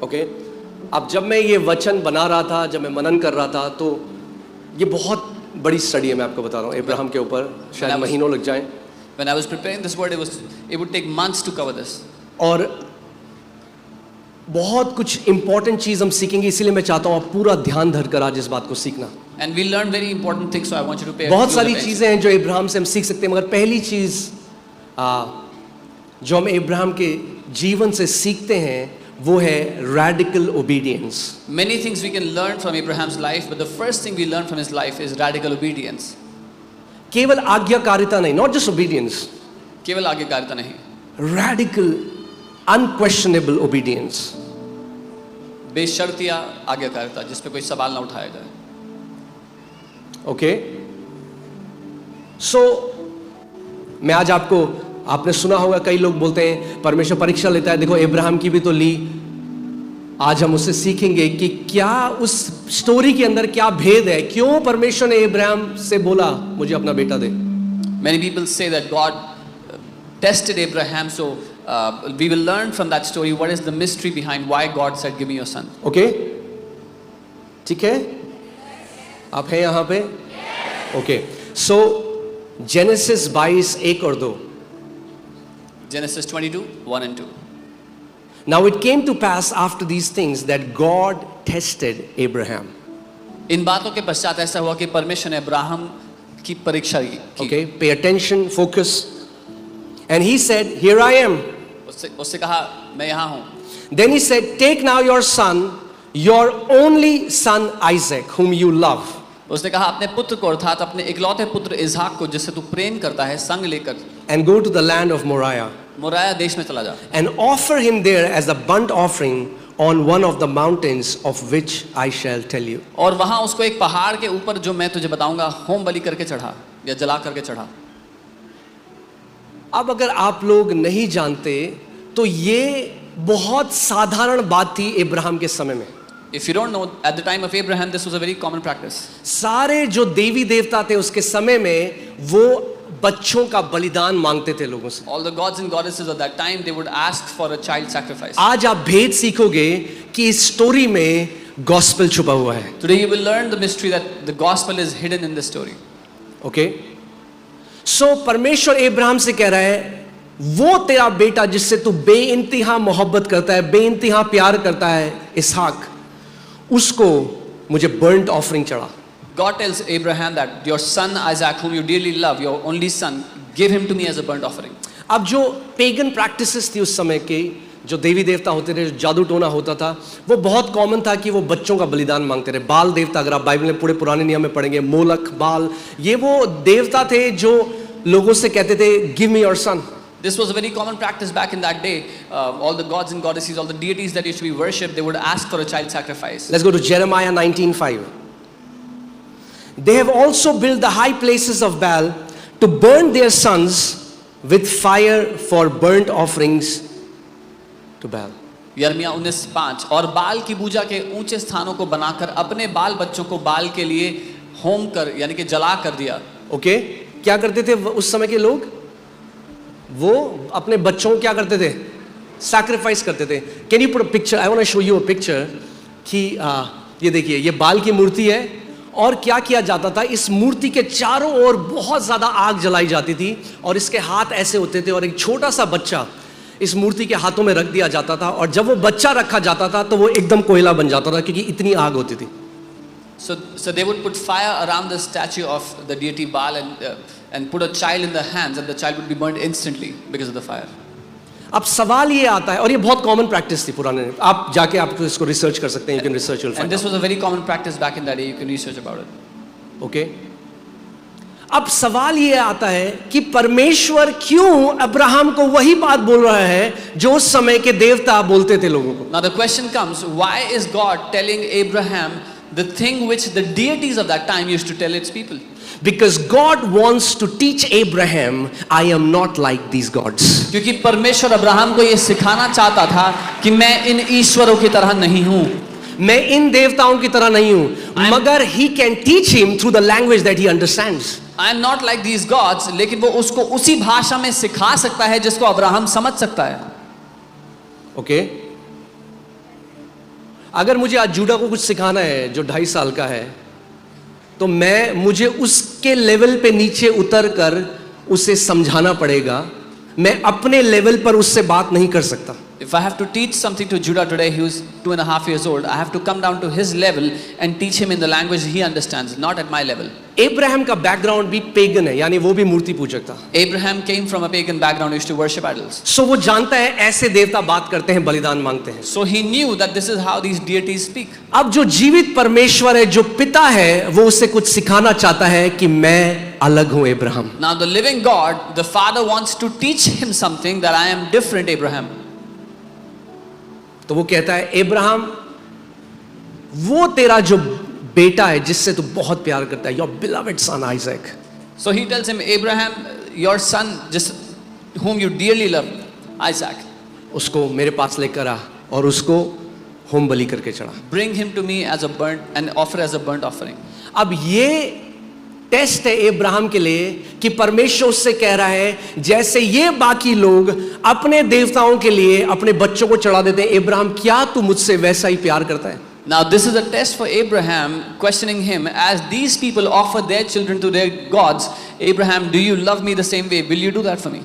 Okay अब जब मैं ये वचन बना रहा था, जब मैं मनन कर रहा था, तो ये बहुत बड़ी स्टडी है, मैं आपको बता रहा हूँ अब्राहम के ऊपर, शायद महीनों लग जाएं। When I was preparing this word, it would take months to cover this. और बहुत कुछ इंपॉर्टेंट चीज हम सीखेंगे, इसीलिए मैं चाहता हूँ आप पूरा ध्यान धरकर आज इस बात को सीखना। And we learned very important things, so I want you to pay. बहुत सारी चीजें हैं जो इब्राहिम से हम सीख सकते हैं, मगर पहली चीज जो हम इब्राहिम के जीवन से सीखते हैं वो है radical obedience. Many things we can learn from Abraham's life, but the first thing we learn from his life is radical obedience. केवल आज्ञाकारिता नहीं, not just obedience. केवल आज्ञाकारिता नहीं, radical unquestionable obedience. बेशर्तिया आज्ञाकारिता जिस पे कोई सवाल ना उठाया जाए. ओके सो मैं आज आपको, आपने सुना होगा कई लोग बोलते हैं परमेश्वर परीक्षा लेता है, देखो इब्राहिम की भी तो ली। आज हम उससे सीखेंगे कि क्या उस स्टोरी के अंदर क्या भेद है, क्यों परमेश्वर ने इब्राहिम से बोला मुझे अपना बेटा दे। Many people say that God tested Abraham, so we will learn from that story what is the mystery behind why God said give me your son. Okay ठीक है, आप हैं यहाँ पे? ओके सो जेनेसिस 22 1 और 2। Genesis 22 1 and 2. Now it came to pass after these things that God tested Abraham. इन बातों के पश्चात ऐसा हुआ कि परमेश्वर ने अब्राहम की परीक्षा की. Okay, pay attention, focus. And he said, "Here I am." उससे कहा मैं यहाँ हूँ. Then he said, "Take now your son, your only son Isaac, whom you love." उसने कहा अपने पुत्र को, अर्थात अपने इकलौते पुत्र इसहाक को जिससे तू प्रेम करता है, संग लेकर And go to the land of Moriah. Moraya देश में चला जा. And offer him there as a burnt offering on one of the mountains of which I shall tell you. और वहाँ उसको एक पहाड़ के ऊपर जो मैं तुझे बताऊंगा होम बलि करके चढ़ा या जला करके चढ़ा. अब अगर आप लोग नहीं जानते तो ये बहुत साधारण बात थी इब्राहिम के समय में. If you don't know, at the time of Abraham, this was a very common practice. सारे जो देवी देवता थे उसके समय में वो बच्चों का बलिदान मांगते थे लोगों से. All the gods and goddesses of that time, they would ask for a child sacrifice. आज आप भेद सीखोगे कि इस स्टोरी में गॉस्पेल छुपा हुआ है. Today you will learn the mystery that the gospel is hidden in this story. Okay so परमेश्वर इब्राहिम से कह रहा है वो तेरा बेटा जिससे तू बेइंतहा मोहब्बत करता है, बेइंतहा प्यार करता है, इसहाक, उसको मुझे बर्न्ट ऑफरिंग चढ़ा. God tells Abraham that your son Isaac, whom you dearly love, your only son, give him to me as a burnt offering. अब जो पेगन प्रैक्टिसेस थी उस समय के, जो देवी देवता होते थे, जो जादू टोना होता था, वो बहुत कॉमन था कि वो बच्चों का बलिदान मांगते रहे. बाल देवता, अगर आप बाइबल में पूरे पुराने नियम में पढ़ेंगे, मोलक, बाल, ये वो देवता थे जो लोगों से कहते थे give me your son. This was a very common practice back in that day. All the gods and goddesses, all the deities that used to be worshipped, they would ask for a child sacrifice. Let's go to Jeremiah 19:5. They have also built the high places of Baal to burn their sons with fire for burnt offerings to Baal. यर्मिया 19:5 और बाल की पूजा के ऊंचे स्थानों को बनाकर अपने बाल बच्चों को बाल के लिए होम कर यानी कि जला कर दिया. ओके क्या करते थे उस समय के लोग? वो अपने बच्चों को क्या करते थे? सैक्रिफाइस करते थे. Can you put a picture? I want to show you a picture कि ये देखिए, ये बाल की मूर्ति है और क्या किया जाता था, इस मूर्ति के चारों ओर बहुत ज्यादा आग जलाई जाती थी और इसके हाथ ऐसे होते थे और एक छोटा सा बच्चा इस मूर्ति के हाथों में रख दिया जाता था और जब वो बच्चा रखा जाता था तो वो एकदम कोयला बन जाता था क्योंकि इतनी आग होती थी. So they would put fire around the statue of the deity Baal and put a child in the hands and the child would be burned instantly because of the fire. अब सवाल ये आता है, और ये बहुत कॉमन प्रैक्टिस थी पुराने, आप जाके आप इसको रिसर्च कर सकते हैं. You can research, you'll find and this out. was a very common practice back in that day. You can research about it. Okay अब सवाल ये आता है कि परमेश्वर क्यों अब्राहम को वही बात बोल रहा है जो उस समय के देवता बोलते थे लोगों को. Now the question comes, why is God telling Abraham the thing which the deities of that time used to tell its people? Because God wants to teach Abraham, I am not like these gods. क्योंकि परमेश्वर Abraham को यह सिखाना चाहता था कि मैं इन ईश्वरों की तरह नहीं हूं, मैं इन देवताओं की तरह नहीं हूं, मगर he can teach him through the language that he understands. I am not like these gods, लेकिन वो उसको उसी भाषा में सिखा सकता है जिसको अब्राहम समझ सकता है. ओके अगर मुझे आज जूडा को कुछ सिखाना है जो 2.5 साल का है, तो मुझे उसके लेवल पे नीचे उतर कर उसे समझाना पड़ेगा। मैं अपने लेवल पर उससे बात नहीं कर सकता। If I have to teach something to Judah today, who's 2.5 years old, I have to come down to his level and teach him in the language he understands, not at my level. Abraham का background भी pagan है, यानी वो भी मूर्ति पूजक था। Abraham came from a pagan background, he used to worship idols. सो वो जानता है ऐसे देवता बात करते हैं, बलिदान मांगते हैं। So he knew that this is how these deities speak. अब जो जीवित परमेश्वर है, जो पिता है, वो उसे कुछ सिखाना चाहता है कि मैं अलग हूं Abraham. Now the living God, the Father wants to teach him something, that I am different, Abraham. तो वो कहता है अब्राहम, वो तेरा जो बेटा है जिससे तू बहुत प्यार करता है, your beloved son Isaac. So he tells him, Abraham, your son, just whom you dearly love, Isaac, उसको मेरे पास लेकर आ और उसको होम बलि करके चढ़ा। bring him to me as a burnt and offer as a burnt offering. अब ये test है अब्राहम के लिए कि परमेश्वर उससे कह रहा है, जैसे ये बाकी लोग अपने देवताओं के लिए अपने बच्चों को चढ़ा देते हैं, अब्राहम क्या तू मुझसे वैसा ही प्यार करता है? Now this is a test for Abraham, questioning him, as these people offer their children to their gods. Abraham, do you love me the same way? Will you do that for me?